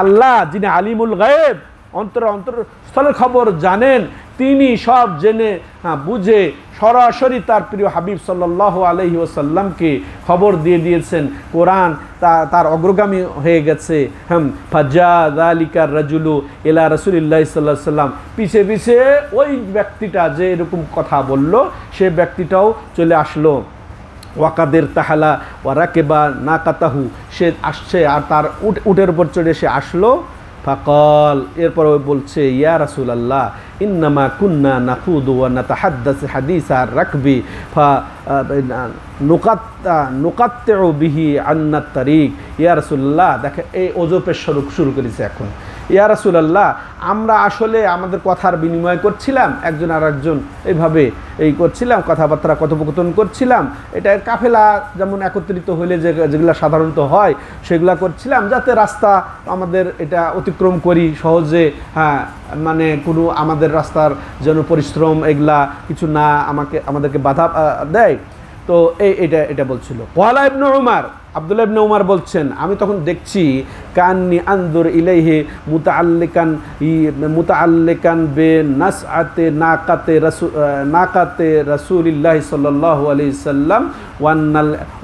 আল্লাহ যিনি আলিমুল গায়েব, অন্তরস্থলের খবর জানেন, তিনি সব জেনে বুঝে সরাসরি তার প্রিয় হাবিব সাল্লাল্লাহু আলাইহি ওয়াসাল্লামকে খবর দিয়ে দিয়েছেন কোরআন তার অগ্রগামী হয়ে গেছে। ফাজা যালিকার রাজুলু ইলা রাসূলিল্লাহি সাল্লাল্লাহু আলাইহি ওয়াসাল্লাম, পিছে পিছে ওই ব্যক্তিটা যে এরকম কথা বলল, সে ব্যক্তিটাও চলে আসলো। ওয়াকাদের তাহালা ওয়ারাকেবা না কাতাহু, সে আসছে আর তার উটের উপর চড়ে সে আসলো। ফাকাল, এরপর বলছে ইয়া রাসূলুল্লাহ ইন্নামা কুন্না নাখুদু ওয়া নাতাহাদ্দাসু হাদিসা রাকবি ফা নুকাত্তিউ বিহি আন্নাত তারিক। ইয়া রাসূলুল্লাহ, দেখে এই ওজপের শুরু করেছে এখন। ইয়া রাসূলুল্লাহ, আমরা আসলে আমাদের কথার বিনিময় করছিলাম, একজন আর একজন এইভাবে এই করছিলাম, কথাবার্তা কথোপকথন করছিলাম। এটা কাফেলা যেমন একত্রিত হইলে যেগুলো সাধারণত হয় সেগুলা করছিলাম, যাতে রাস্তা আমাদের এটা অতিক্রম করি সহজে। হ্যাঁ, মানে কোনো আমাদের রাস্তার যেন পরিশ্রম এগুলা কিছু না আমাদেরকে বাধা দেয়। তো এটা বলছিল। ওয়ালা ইবনে উমার, আব্দুল্লাহ ইবনে উমার বলছেন, আমি তখন দেখছি কান্নি আনজুর ইলাইহি মুতাআল্লিকান বে নাসআতে নাকাতে রাসূলিল্লাহ সাল্লাল্লাহু আলাইহি সাল্লাম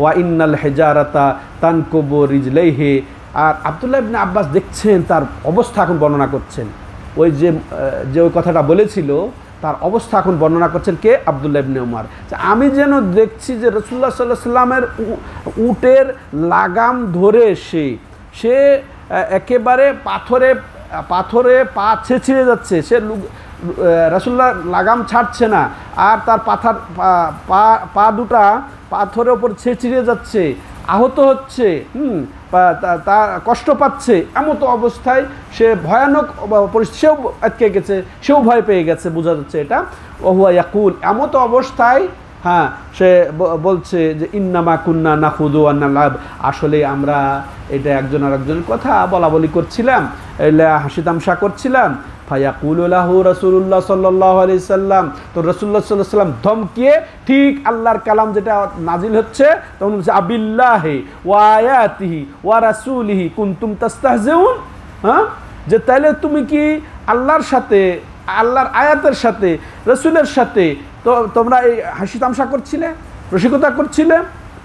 ওয়া ইন্নাল হিজারাতা তানকুবু রিজলাইহি। আর আব্দুল্লাহ ইবনে আব্বাস দেখছেন, তার অবস্থা এখন বর্ণনা করছেন। ওই যে ওই কথাটা বলেছিল তার অবস্থা এখন বর্ণনা করছেন কে? আব্দুল্লাহ ইবনে উমার। আমি যেন দেখছি যে রাসূলুল্লাহ সাল্লাল্লাহু আলাইহি সাল্লামের উটের লাগাম ধরে সে একেবারে পাথরে পা ছিঁড়ে যাচ্ছে, সে রাসূলুল্লাহ লাগাম ছাড়ছে না, আর তার পা দুটা পাথরের ওপর ছিঁড়ে যাচ্ছে, আহত হচ্ছে, তার কষ্ট পাচ্ছে। এমত অবস্থায় সে ভয়ানক পরিস্থিতি, সেও আটকে গেছে, সেও ভয় পেয়ে গেছে, বোঝা যাচ্ছে এটা। ওহুয়া ইয়াকুল, এমত অবস্থায় হ্যাঁ সে বলছে যে ইন্নামা কুন্না নাখুদু ওয়া নালআব, আসলে আমরা এটা একজন আর একজনের কথা বলাবলি করছিলাম, হাসি তামসা করছিলাম। ফায়াকুলু লাহু রাসূলুল্লাহ সাল্লাল্লাহু আলাইহি সাল্লাম, তো রাসূলুল্লাহ সাল্লাল্লাহু আলাইহি সাল্লাম ধমকিয়ে ঠিক আল্লাহর কালাম যেটা নাজিল হচ্ছে তখন বলছে আবিল্লাহি ওয়া আয়াতিহি ওয়া রাসূলিহি কুনতুম তাস্তাহজিউন। হ্যাঁ, যে তাইলে তুমি কি আল্লাহর সাথে, আল্লাহর আয়াতের সাথে, রাসূলের সাথে তো তোমরা এই হাসি তামসা করছিলে, রসিকতা করছিলে।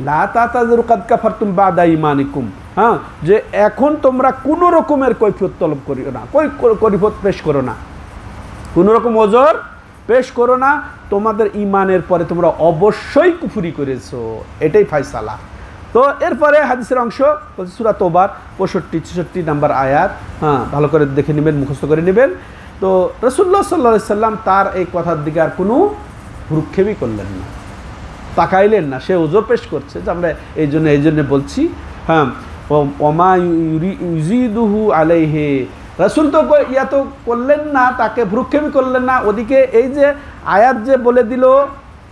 লা তাতাযুরু কাদ কাফারতুম বাদা ঈমানিকুম, হ্যাঁ, যে এখন তোমরা কোনো রকমের কৈফিয়ত তলব করিও না, কৈফিয়ত পেশ করো না, কোনো রকম ওজর পেশ করো না, তোমাদের ঈমানের পরে তোমরা অবশ্যই কুফরি করেছো, এটাই ফায়সালা। তো এরপরে হাদিসের অংশ সূরা তওবার 65-66 নাম্বার আয়াত, হ্যাঁ ভালো করে দেখে নেবেন, মুখস্থ করে নেবেন। তো রাসূলুল্লাহ সাল্লাল্লাহু আলাইহি সাল্লাম তার এই কথার দিকে আর কোনো ভ্রুক্ষেপই করলেন না, তাকাইলেন না। সে ওজর পেশ করছে যে আমরা এই জন্য বলছি। হ্যাঁ, ওমা ইউজিদুহু আলাইহি, রাসূল তো ইয়া তো করলেন না, তাকে ভ্রুক্ষেপই করলেন না। ওদিকে এই যে আয়াত যে বলে দিল,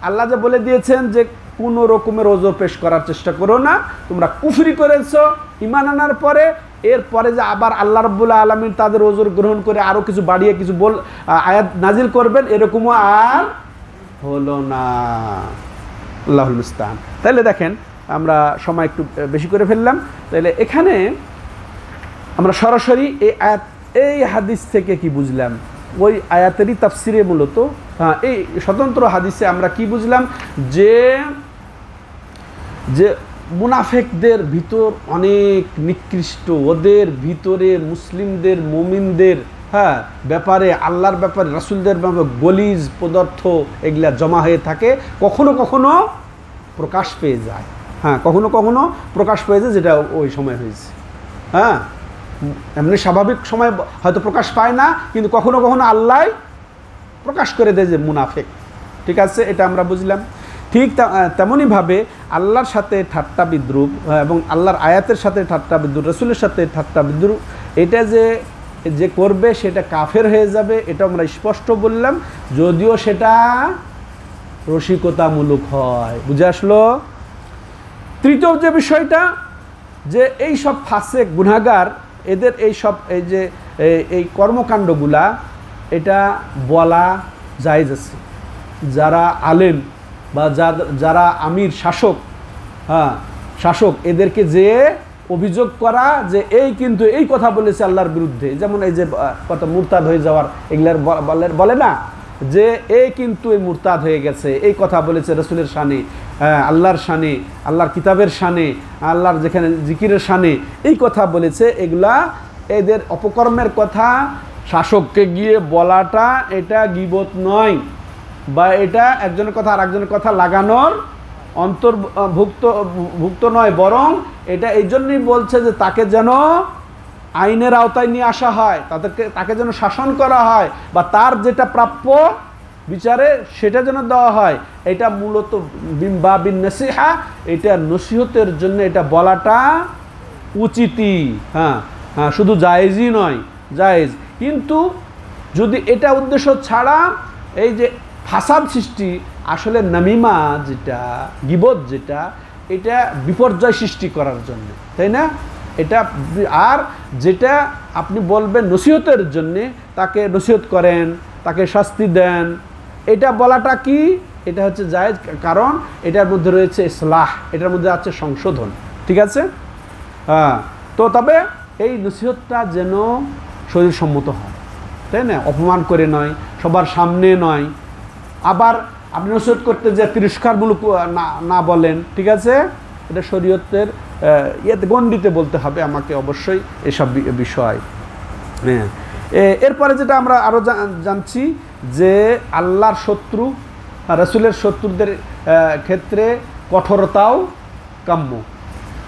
আল্লাহ যে বলে দিয়েছেন যে কোনো রকমের ওজর পেশ করার চেষ্টা করো না, তোমরা কুফরি করেছো ঈমান আনার পরে। এরপরে যে আবার আল্লাহ রাব্বুল আলামিন তাদের ওজর গ্রহণ করে আরও কিছু বাড়িয়ে কিছু আয়াত নাজিল করবেন, এরকমও আর হলো না। আল্লাহুল মুস্তাআন। তাহলে দেখেন, আমরা সময় একটু বেশি করে ফেললাম। তাহলে এখানে আমরা সরাসরি এই হাদিস থেকে কি বুঝলাম, ওই আয়াতেরই তাফসিরে মূলত, হ্যাঁ এই স্বতন্ত্র হাদিসে আমরা কি বুঝলাম, যে মুনাফেকদের ভিতর অনেক নিকৃষ্ট, ওদের ভিতরে মুসলিমদের মুমিনদের হ্যাঁ ব্যাপারে, আল্লাহর ব্যাপারে, রাসূলদের ব্যাপারে গলিজ পদার্থ এগুলা জমা হয়ে থাকে, কখনো কখনো প্রকাশ পেয়ে যায়। হ্যাঁ, কখনো কখনো প্রকাশ পেয়ে যায়, যেটা ওই সময় হয়েছে। হ্যাঁ, এমনি স্বাভাবিক সময় হয়তো প্রকাশ পায় না, কিন্তু কখনো কখনো আল্লাহ প্রকাশ করে দেয় যে মুনাফেক। ঠিক আছে, এটা আমরা বুঝলাম। ঠিক তেমনইভাবে আল্লাহর সাথে ঠাট্টা বিদ্রুপ এবং আল্লাহর আয়াতের সাথে ঠাট্টা বিদ্রুপ, রাসূলের সাথে ঠাট্টা বিদ্রুপ, এটা যে করবে সেটা কাফের হয়ে যাবে, এটা আমরা স্পষ্ট বললাম, যদিও সেটা রসিকতামূলক হয়। বুঝে আসলো? তৃতীয় যে বিষয়টা, যে এই সব ফাসেক গুনাহগার, এদের এই কর্মকাণ্ডগুলা এটা বলা জায়েজ আছে। যারা আলেম বা যারা আমির, শাসক, এদেরকে যে অভিযোগ করা যে কিন্তু এই কথা বলেছে আল্লাহর বিরুদ্ধে, যেমন এই যে কত মুরতাদ হয়ে যাওয়ার এগুলার বলে না, যে কিন্তু এই মুরতাদ হয়ে গেছে, এই কথা বলেছে রাসূলের শানে, আল্লাহর শানে, আল্লাহর কিতাবের শানে, আল্লাহর যেখানে জিকিরের শানে এই কথা বলেছে। এগুলা এদের অপকর্মের কথা শাসককে গিয়ে বলাটা এটা গীবত নয়, বা এটা একজনের কথা আর একজনের কথা লাগানোর ভুক্ত নয়, বরং এটা এই জন্যই বলছে যে তাকে যেন আইনের আওতায় নিয়ে আসা হয়, তাকে যেন শাসন করা হয়, বা তার যেটা প্রাপ্য বিচারে সেটা যেন দেওয়া হয়। এটা মূলত বা বিন নসিহা, এটা নসিহতের জন্য এটা বলাটা উচিতই। হ্যাঁ হ্যাঁ, শুধু জায়েজই নয়, জায়েজ। কিন্তু যদি এটা উদ্দেশ্য ছাড়া এই যে ফাসাদ সৃষ্টি, আসলে নামিমা যেটা, গীবত যেটা, এটা বিপর্যয় সৃষ্টি করার জন্য, তাই না? এটা আর যেটা আপনি বলবেন নসিহতের জন্যে, তাকে নসিহত করেন, তাকে শাস্তি দেন, এটা বলাটা কি? এটা হচ্ছে জায়েজ, কারণ এটার মধ্যে রয়েছে ইসলাহ, এটার মধ্যে আছে সংশোধন। ঠিক আছে? হ্যাঁ। তো তবে এই নসিহতটা যেন শরীরসম্মত হয়, তাই না? অপমান করে নয়, সবার সামনে নয়, আবার আপনি নসিহত করতে যে তিরস্কারমূলক না বলেন। ঠিক আছে? এটা শরীয়তের ইয়েতে গণ্ডিতে বলতে হবে আমাকে অবশ্যই এসব বিষয়। হ্যাঁ। এরপরে যেটা আমরা আরও জানছি যে আল্লাহর শত্রু, রাসূলের শত্রুদের ক্ষেত্রে কঠোরতাও কাম্য,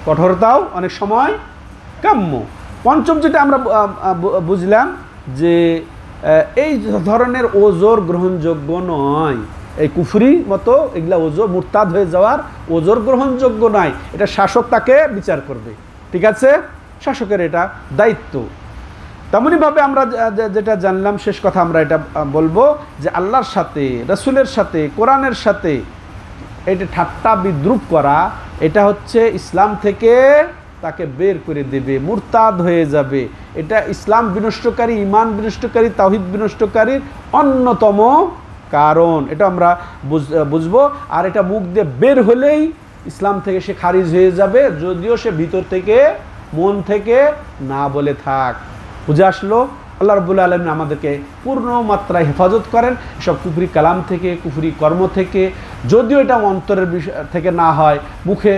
কঠোরতাও অনেক সময় কাম্য। পঞ্চম যেটা আমরা বুঝলাম যে এই ধরনের ওজোর গ্রহণযোগ্য নয়, এই কুফরি মতো এগুলা ওজোর, মুরতাদ হয়ে যাওয়ার ওজোর গ্রহণযোগ্য নয়, এটা শাসক তাকে বিচার করবে। ঠিক আছে? শাসকের এটা দায়িত্ব। তেমনইভাবে আমরা যেটা জানলাম, শেষ কথা আমরা এটা বলবো যে আল্লাহর সাথে, রাসূলের সাথে, কোরআনের সাথে এটা ঠাট্টা বিদ্রুপ করা, এটা হচ্ছে ইসলাম থেকে তাকে বের করে দেবে, মুরতাদ হয়ে যাবে। এটা ইসলাম বিনষ্টকারী, ঈমান বিনষ্টকারী, তাওহীদ বিনষ্টকারীর অন্যতম কারণ। এটা আমরা বুঝবো। আর এটা মুখ দিয়ে বের হলেই ইসলাম থেকে সে খারিজ হয়ে যাবে, যদিও সে ভিতর থেকে, মন থেকে না বলে থাক। বুঝে আসলো? আল্লাহ রাব্বুল আলামিন আমাদেরকে পূর্ণ মাত্রায় হেফাজত করেন সব কুফরি কালাম থেকে, কুফরি কর্ম থেকে। যদিও এটা অন্তরের বিষয় থেকে না হয়, মুখে,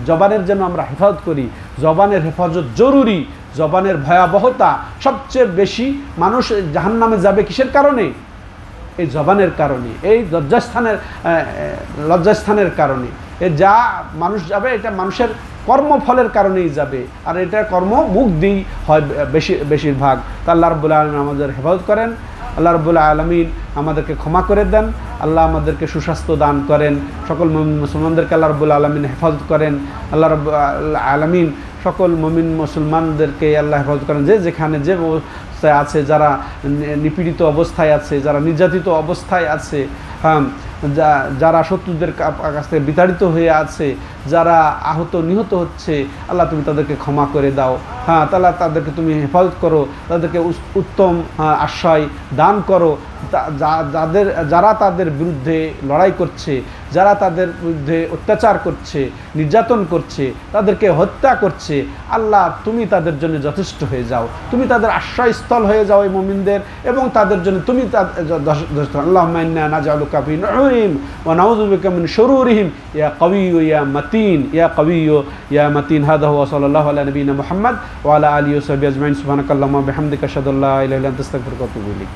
জবানের যেন আমরা হেফাজত করি। জবানের হেফাজত জরুরি। জবানের ভয়াবহতা সবচেয়ে বেশি। মানুষ জাহান্নামে যাবে কিসের কারণে? এই জবানের কারণে, এই লজ্জাস্থানের কারণে। যা মানুষ যাবে, এটা মানুষের কর্মফলের কারণেই যাবে, আর এটা কর্ম মুখ দিয়েই হয় বেশিরভাগ। তা আল্লাহ রাব্বুল আলামিন আমাদের হেফাজত করেন, আল্লাহ রাব্বুল আলামিন আমাদেরকে ক্ষমা করে দেন, আল্লাহ আমাদেরকে সুস্বাস্থ্য দান করেন, সকল মুসলমানদেরকে আল্লাহ রাব্বুল আলামিন হেফাজত করেন, আল্লাহ রাব্বুল আলামিন সকল মুমিন মুসলমানদেরকে আল্লাহ হেফাজত করেন, যে যেখানে যে অবস্থায় আছে, যারা নিপীড়িত অবস্থায় আছে, যারা নির্যাতিত অবস্থায় আছে, হ্যাঁ, যারা শত্রুদের কাছ থেকে বিতাড়িত হয়ে আছে, যারা আহত নিহত হচ্ছে, আল্লাহ তুমি তাদেরকে ক্ষমা করে দাও। হ্যাঁ, তাহলে তাদেরকে তুমি হেফাজত করো, তাদেরকে উত্তম আশ্রয় দান করো। যারা তাদের বিরুদ্ধে লড়াই করছে, যারা তাদের বিরুদ্ধে অত্যাচার করছে, নির্যাতন করছে, তাদেরকে হত্যা করছে, আল্লাহ তুমি তাদের জন্য যথেষ্ট হয়ে যাও, তুমি তাদের আশ্রয়স্থল হয়ে যাও এই মুমিনদের, এবং তাদের জন্য তুমি যথেষ্ট। আল্লাহুম্মা ইন্না নাজআলুকা ফি নুহুরিহিম ওয়া নাউযু বিকা মিন শুরুরিহিম ইয়া কাওয়িয়্যু ইয়া মাতিন, ইয়া কাওয়িয়্যু ইয়া মাতিন। হাদা হুয়া সাল্লাল্লাহু আলা নবিয়িনা মুহাম্মদ ওয়া আলা আলিহি ওয়া সাহবিহি আজমাইন। সুবহানাকাল্লাহুম্মা ওয়া বিহামদিকা আশহাদু আল্লা ইলাহা ইল্লা আনতা আস্তাগফিরুকা ওয়া আতুবু ইলাইক।